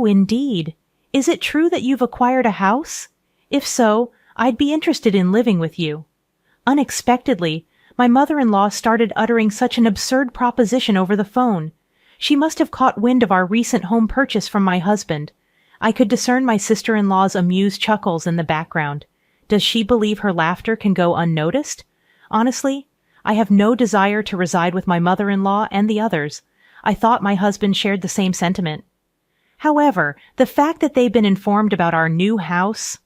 Oh, indeed. Is it true that you've acquired a house? If so, I'd be interested in living with you. Unexpectedly, my mother-in-law started uttering such an absurd proposition over the phone. She must have caught wind of our recent home purchase from my husband. I could discern my sister-in-law's amused chuckles in the background. Does she believe her laughter can go unnoticed? Honestly, I have no desire to reside with my mother-in-law and the others. I thought my husband shared the same sentiment. However, the fact that they've been informed about our new house...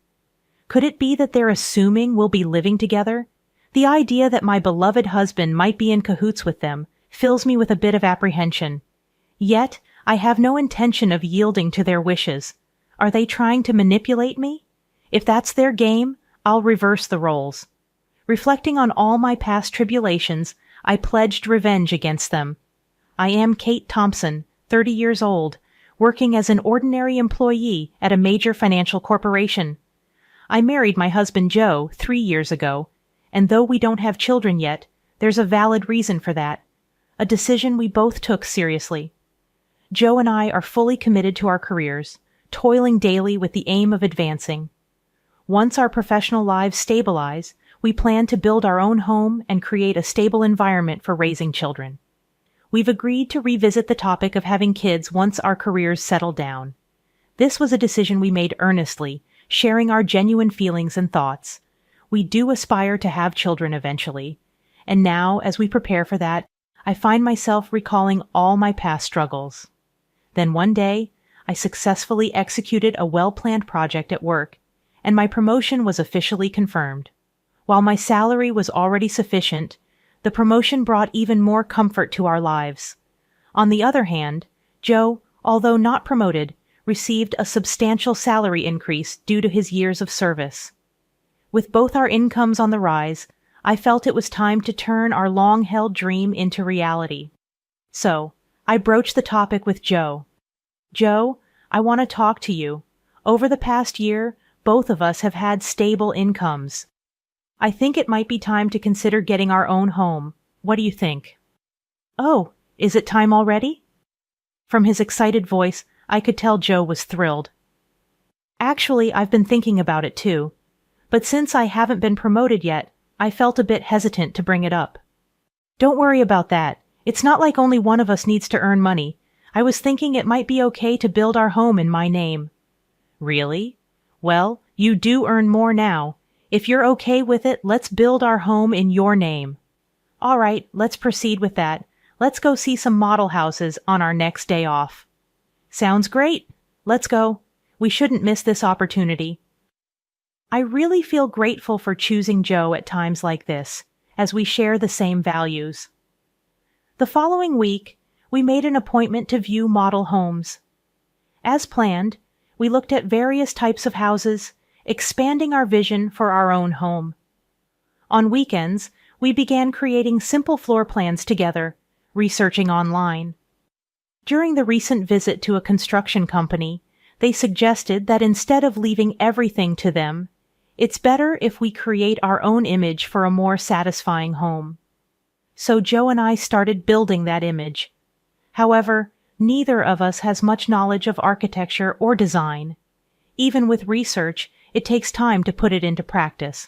Could it be that they're assuming we'll be living together? The idea that my beloved husband might be in cahoots with them fills me with a bit of apprehension. Yet, I have no intention of yielding to their wishes. Are they trying to manipulate me? If that's their game, I'll reverse the roles. Reflecting on all my past tribulations, I pledged revenge against them. I am Kate Thompson, 30 years old, working as an ordinary employee at a major financial corporation. I married my husband Joe 3 years ago, and though we don't have children yet, there's a valid reason for that. A decision we both took seriously. Joe and I are fully committed to our careers, toiling daily with the aim of advancing. Once our professional lives stabilize, we plan to build our own home and create a stable environment for raising children. We've agreed to revisit the topic of having kids once our careers settle down. This was a decision we made earnestly, sharing our genuine feelings and thoughts. We do aspire to have children eventually, and now, as we prepare for that, I find myself recalling all my past struggles. Then one day, I successfully executed a well-planned project at work, and my promotion was officially confirmed. While my salary was already sufficient, the promotion brought even more comfort to our lives. On the other hand, Joe, although not promoted, received a substantial salary increase due to his years of service. With both our incomes on the rise, I felt it was time to turn our long-held dream into reality. So, I broached the topic with Joe. Joe, I want to talk to you. Over the past year, both of us have had stable incomes. I think it might be time to consider getting our own home. What do you think? Oh, is it time already? From his excited voice, I could tell Joe was thrilled. Actually, I've been thinking about it too. But since I haven't been promoted yet, I felt a bit hesitant to bring it up. Don't worry about that. It's not like only one of us needs to earn money. I was thinking it might be okay to build our home in my name. Really? Well, you do earn more now. If you're okay with it, let's build our home in your name. All right, let's proceed with that. Let's go see some model houses on our next day off. Sounds great. Let's go. We shouldn't miss this opportunity. I really feel grateful for choosing Joe at times like this, as we share the same values. The following week, we made an appointment to view model homes. As planned, we looked at various types of houses, expanding our vision for our own home. On weekends, we began creating simple floor plans together, researching online. During the recent visit to a construction company, they suggested that instead of leaving everything to them, it's better if we create our own image for a more satisfying home. So Joe and I started building that image. However, neither of us has much knowledge of architecture or design. Even with research, it takes time to put it into practice.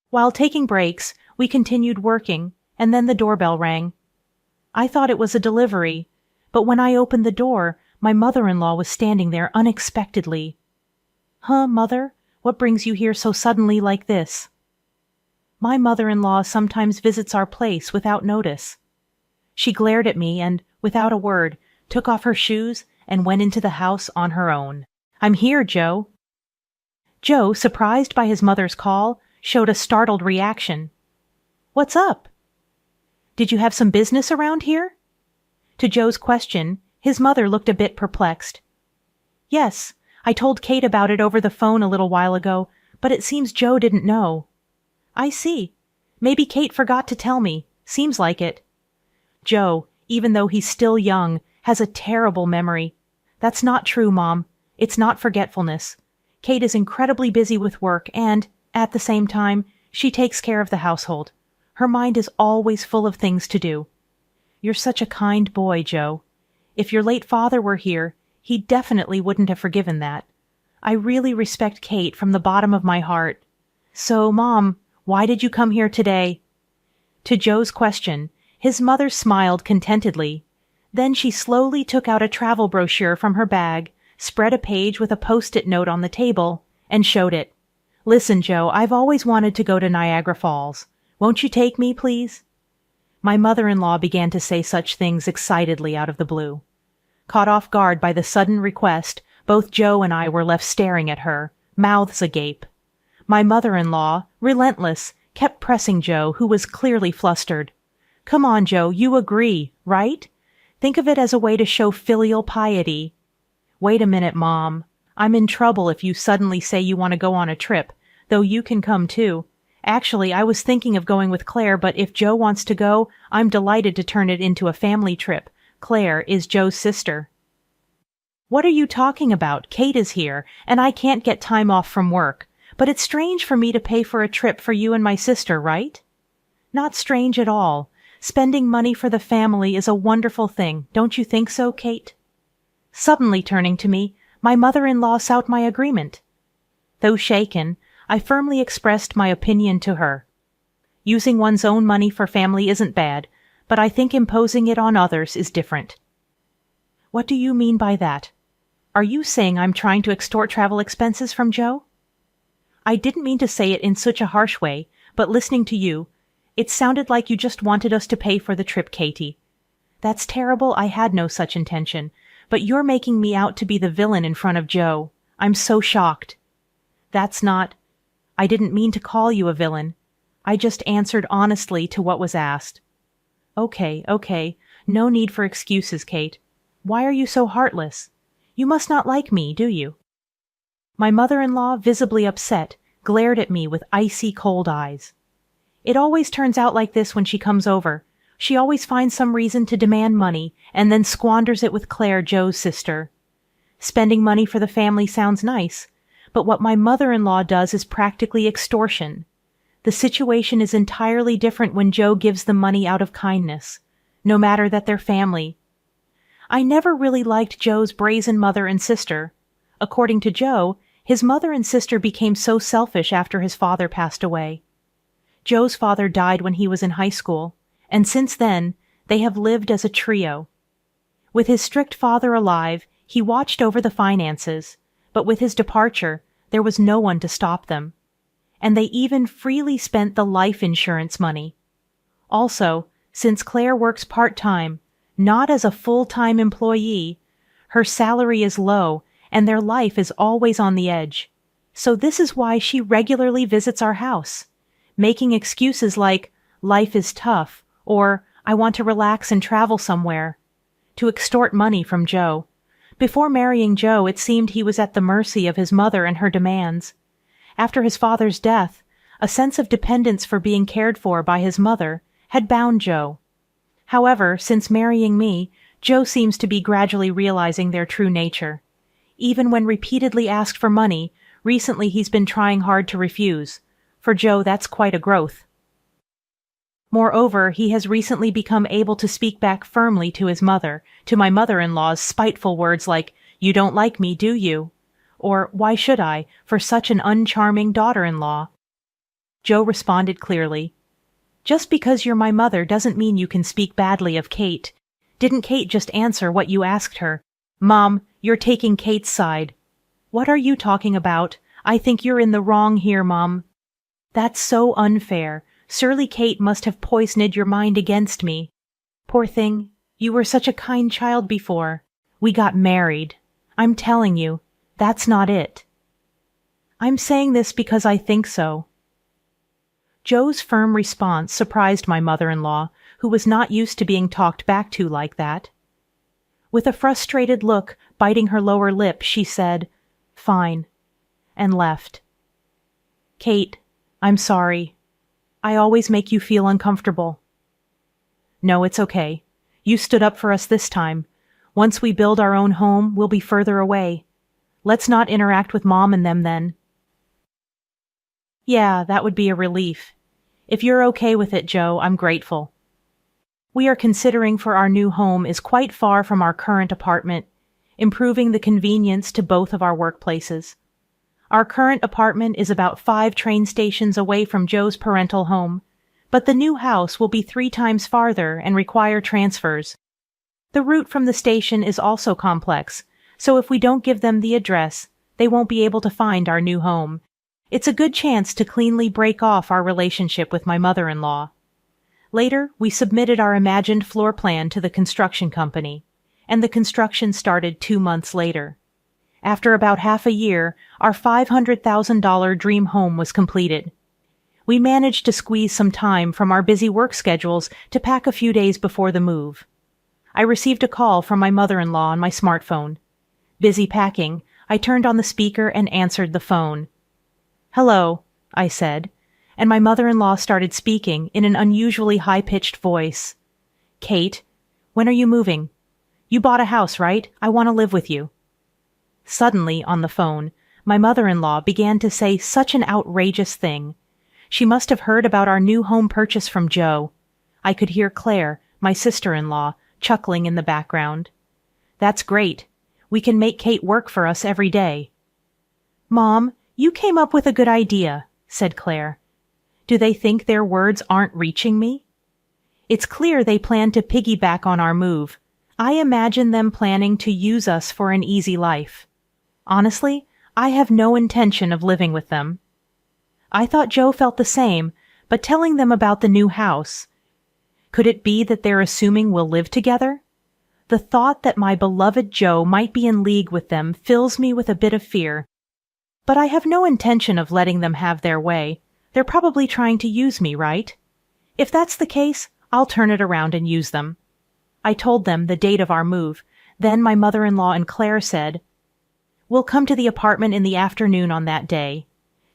While taking breaks, we continued working, and then the doorbell rang. I thought it was a delivery, but when I opened the door, my mother-in-law was standing there unexpectedly. Huh, Mother? What brings you here so suddenly like this? My mother-in-law sometimes visits our place without notice. She glared at me and, without a word, took off her shoes and went into the house on her own. I'm here, Joe. Joe, surprised by his mother's call, showed a startled reaction. What's up? Did you have some business around here? To Joe's question, his mother looked a bit perplexed. Yes, I told Kate about it over the phone a little while ago, but it seems Joe didn't know. I see. Maybe Kate forgot to tell me. Seems like it. Joe, even though he's still young, has a terrible memory. That's not true, Mom. It's not forgetfulness. Kate is incredibly busy with work and, at the same time, she takes care of the household. Her mind is always full of things to do. You're such a kind boy, Joe. If your late father were here, He definitely wouldn't have forgiven that. I really respect Kate from the bottom of my heart. So, Mom, why did you come here today? To Joe's question, his mother smiled contentedly. Then she slowly took out a travel brochure from her bag, spread a page with a post-it note on the table, and showed it. Listen, Joe, I've always wanted to go to Niagara Falls. Won't you take me, please? My mother-in-law began to say such things excitedly out of the blue. Caught off guard by the sudden request, both Joe and I were left staring at her, mouths agape. My mother-in-law, relentless, kept pressing Joe, who was clearly flustered. Come on, Joe, you agree, right? Think of it as a way to show filial piety. Wait a minute, Mom. I'm in trouble if you suddenly say you want to go on a trip, though you can come too. Actually, I was thinking of going with Claire, but if Joe wants to go, I'm delighted to turn it into a family trip. Claire is Joe's sister. What are you talking about? Kate is here, and I can't get time off from work. But it's strange for me to pay for a trip for you and my sister, right? Not strange at all. Spending money for the family is a wonderful thing. Don't you think so, Kate? Suddenly turning to me, my mother-in-law sought my agreement. Though shaken, I firmly expressed my opinion to her. Using one's own money for family isn't bad, but I think imposing it on others is different. What do you mean by that? Are you saying I'm trying to extort travel expenses from Joe? I didn't mean to say it in such a harsh way, but listening to you, it sounded like you just wanted us to pay for the trip, Katie. That's terrible. I had no such intention, but you're making me out to be the villain in front of Joe. I'm so shocked. I didn't mean to call you a villain. I just answered honestly to what was asked. Okay. No need for excuses, Kate. Why are you so heartless? You must not like me, do you? My mother-in-law, visibly upset, glared at me with icy cold eyes. It always turns out like this when she comes over. She always finds some reason to demand money and then squanders it with Claire, Joe's sister. Spending money for the family sounds nice, but what my mother-in-law does is practically extortion. The situation is entirely different when Joe gives them money out of kindness, no matter that they're family. I never really liked Joe's brazen mother and sister. According to Joe, his mother and sister became so selfish after his father passed away. Joe's father died when he was in high school, and since then, they have lived as a trio. With his strict father alive, he watched over the finances, but with his departure, there was no one to stop them. And they even freely spent the life insurance money. Also, since Claire works part-time, not as a full-time employee, her salary is low and their life is always on the edge. So this is why she regularly visits our house, making excuses like, life is tough, or I want to relax and travel somewhere, to extort money from Joe. Before marrying Joe, it seemed he was at the mercy of his mother and her demands. After his father's death, a sense of dependence for being cared for by his mother had bound Joe. However, since marrying me, Joe seems to be gradually realizing their true nature. Even when repeatedly asked for money, recently he's been trying hard to refuse. For Joe, that's quite a growth. Moreover, he has recently become able to speak back firmly to his mother, to my mother-in-law's spiteful words like, "You don't like me, do you?" Or, "Why should I, for such an uncharming daughter-in-law?" Joe responded clearly, "Just because you're my mother doesn't mean you can speak badly of Kate. Didn't Kate just answer what you asked her? Mom, you're taking Kate's side." "What are you talking about? I think you're in the wrong here, Mom." "That's so unfair. Surely Kate must have poisoned your mind against me. Poor thing, you were such a kind child before. We got married. I'm telling you, that's not it." "I'm saying this because I think so." Joe's firm response surprised my mother-in-law, who was not used to being talked back to like that. With a frustrated look, biting her lower lip, she said, "Fine," and left. "Kate, I'm sorry. I always make you feel uncomfortable." "No, it's okay. You stood up for us this time. Once we build our own home, we'll be further away. Let's not interact with Mom and them then." "Yeah, that would be a relief. If you're okay with it, Joe, I'm grateful. We are considering for our new home is quite far from our current apartment. improving the convenience to both of our workplaces. Our current apartment is about 5 train stations away from Joe's parental home, but the new house will be 3 times farther and require transfers. The route from the station is also complex, so if we don't give them the address, they won't be able to find our new home. It's a good chance to cleanly break off our relationship with my mother-in-law. Later, we submitted our imagined floor plan to the construction company, and the construction started 2 months later. After about half a year, our $500,000 dream home was completed. We managed to squeeze some time from our busy work schedules to pack a few days before the move. I received a call from my mother-in-law on my smartphone. Busy packing, I turned on the speaker and answered the phone. "Hello," I said, and my mother-in-law started speaking in an unusually high-pitched voice. "Kate, when are you moving? You bought a house, right? I want to live with you." Suddenly, on the phone, my mother-in-law began to say such an outrageous thing. She must have heard about our new home purchase from Joe. I could hear Claire, my sister-in-law, chuckling in the background. "That's great. We can make Kate work for us every day." "Mom, you came up with a good idea," said Claire. "Do they think their words aren't reaching me? It's clear they plan to piggyback on our move. I imagine them planning to use us for an easy life. Honestly, I have no intention of living with them." I thought Joe felt the same, but telling them about the new house. Could it be that they're assuming we'll live together? The thought that my beloved Joe might be in league with them fills me with a bit of fear. But I have no intention of letting them have their way. They're probably trying to use me, right? If that's the case, I'll turn it around and use them. I told them the date of our move. Then my mother-in-law and Claire said, "We'll come to the apartment in the afternoon on that day.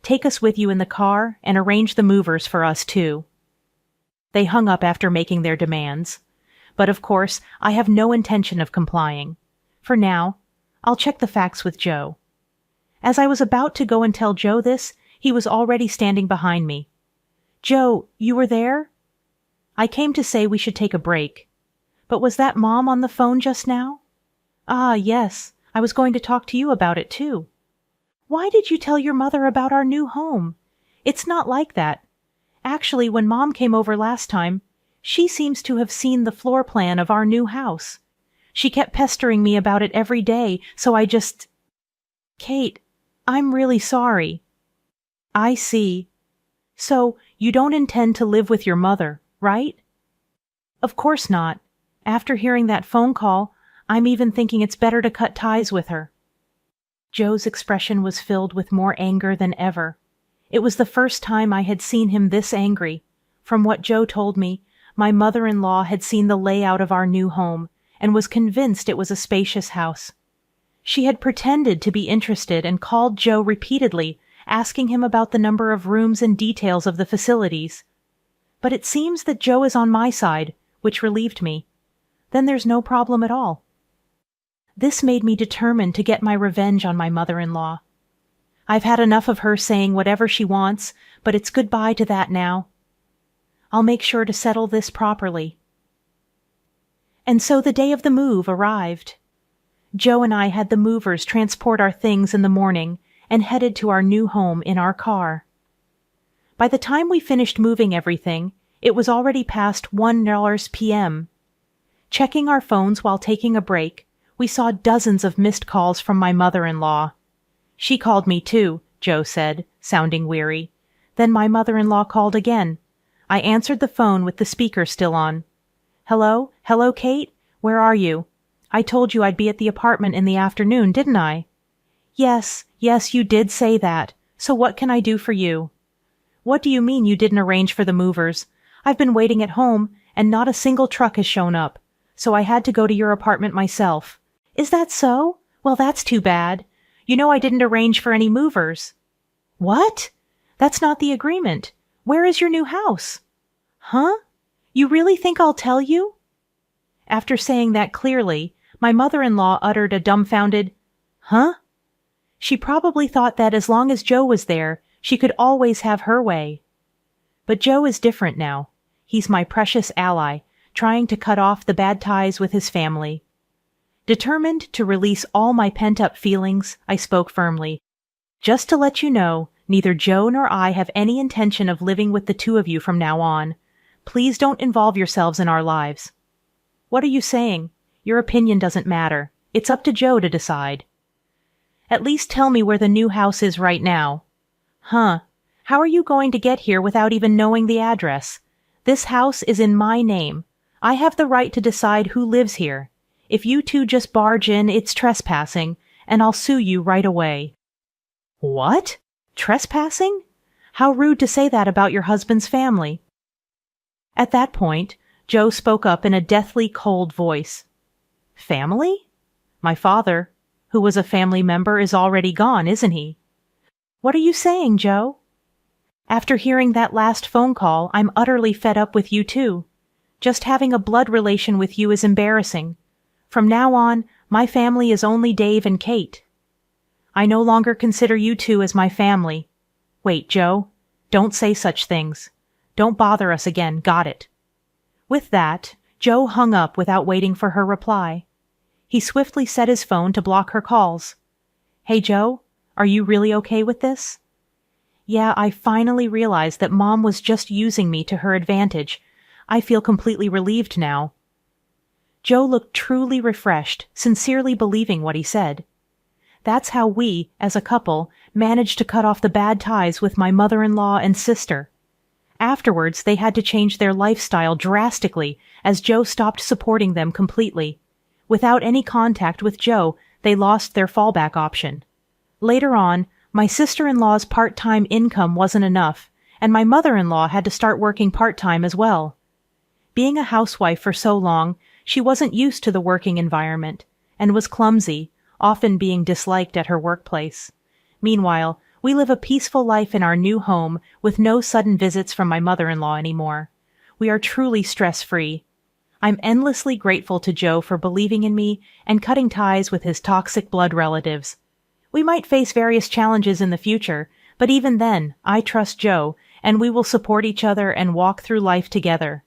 Take us with you in the car and arrange the movers for us too." They hung up after making their demands. But of course, I have no intention of complying. For now, I'll check the facts with Joe. As I was about to go and tell Joe this, he was already standing behind me. "Joe, you were there?" "I came to say we should take a break." "But was that Mom on the phone just now?" "Ah, yes. I was going to talk to you about it too." "Why did you tell your mother about our new home? It's not like that. Actually, when Mom came over last time, she seems to have seen the floor plan of our new house. She kept pestering me about it every day, so I just—" "Kate, I'm really sorry." "I see. So, you don't intend to live with your mother, right?" "Of course not. After hearing that phone call, I'm even thinking it's better to cut ties with her." Joe's expression was filled with more anger than ever. It was the first time I had seen him this angry. From what Joe told me, my mother-in-law had seen the layout of our new home and was convinced it was a spacious house. She had pretended to be interested and called Joe repeatedly, asking him about the number of rooms and details of the facilities. But it seems that Joe is on my side, which relieved me. Then there's no problem at all. This made me determined to get my revenge on my mother-in-law. I've had enough of her saying whatever she wants, but it's goodbye to that now. I'll make sure to settle this properly. And so the day of the move arrived. Joe and I had the movers transport our things in the morning and headed to our new home in our car. By the time we finished moving everything, it was already past 1 p.m. Checking our phones while taking a break, we saw dozens of missed calls from my mother-in-law. "She called me too," Joe said, sounding weary. Then my mother-in-law called again. I answered the phone with the speaker still on. "Hello? Hello, Kate? Where are you? I told you I'd be at the apartment in the afternoon, didn't I?" Yes, you did say that. So what can I do for you?" "What do you mean you didn't arrange for the movers? I've been waiting at home, and not a single truck has shown up, so I had to go to your apartment myself." "Is that so? Well, that's too bad. You know I didn't arrange for any movers." "What? That's not the agreement. Where is your new house?" "Huh? You really think I'll tell you?" After saying that clearly, my mother-in-law uttered a dumbfounded, "Huh?" She probably thought that as long as Joe was there, she could always have her way. But Joe is different now. He's my precious ally, trying to cut off the bad ties with his family. Determined to release all my pent-up feelings, I spoke firmly. Just to let you know, neither Joe nor I have any intention of living with the two of you from now on. Please don't involve yourselves in our lives. What are you saying? Your opinion doesn't matter. It's up to Joe to decide. At least tell me where the new house is right now. Huh. How are you going to get here without even knowing the address? This house is in my name. I have the right to decide who lives here. If you two just barge in, it's trespassing, and I'll sue you right away. What? Trespassing? How rude to say that about your husband's family. At that point, Joe spoke up in a deathly cold voice. Family? My father, who was a family member, is already gone, isn't he? What are you saying, Joe? After hearing that last phone call, I'm utterly fed up with you too. Just having a blood relation with you is embarrassing. From now on, my family is only Dave and Kate. I no longer consider you two as my family. Wait, Joe, don't say such things. Don't bother us again, got it? With that, Joe hung up without waiting for her reply. He swiftly set his phone to block her calls. Hey, Joe, are you really okay with this? Yeah, I finally realized that Mom was just using me to her advantage. I feel completely relieved now. Joe looked truly refreshed, sincerely believing what he said. That's how we, as a couple, managed to cut off the bad ties with my mother-in-law and sister. Afterwards, they had to change their lifestyle drastically as Joe stopped supporting them completely. Without any contact with Joe, they lost their fallback option. Later on, my sister-in-law's part-time income wasn't enough, and my mother-in-law had to start working part-time as well. Being a housewife for so long, she wasn't used to the working environment, and was clumsy, often being disliked at her workplace. Meanwhile, we live a peaceful life in our new home with no sudden visits from my mother-in-law anymore. We are truly stress-free. I'm endlessly grateful to Joe for believing in me and cutting ties with his toxic blood relatives. We might face various challenges in the future, but even then, I trust Joe, and we will support each other and walk through life together.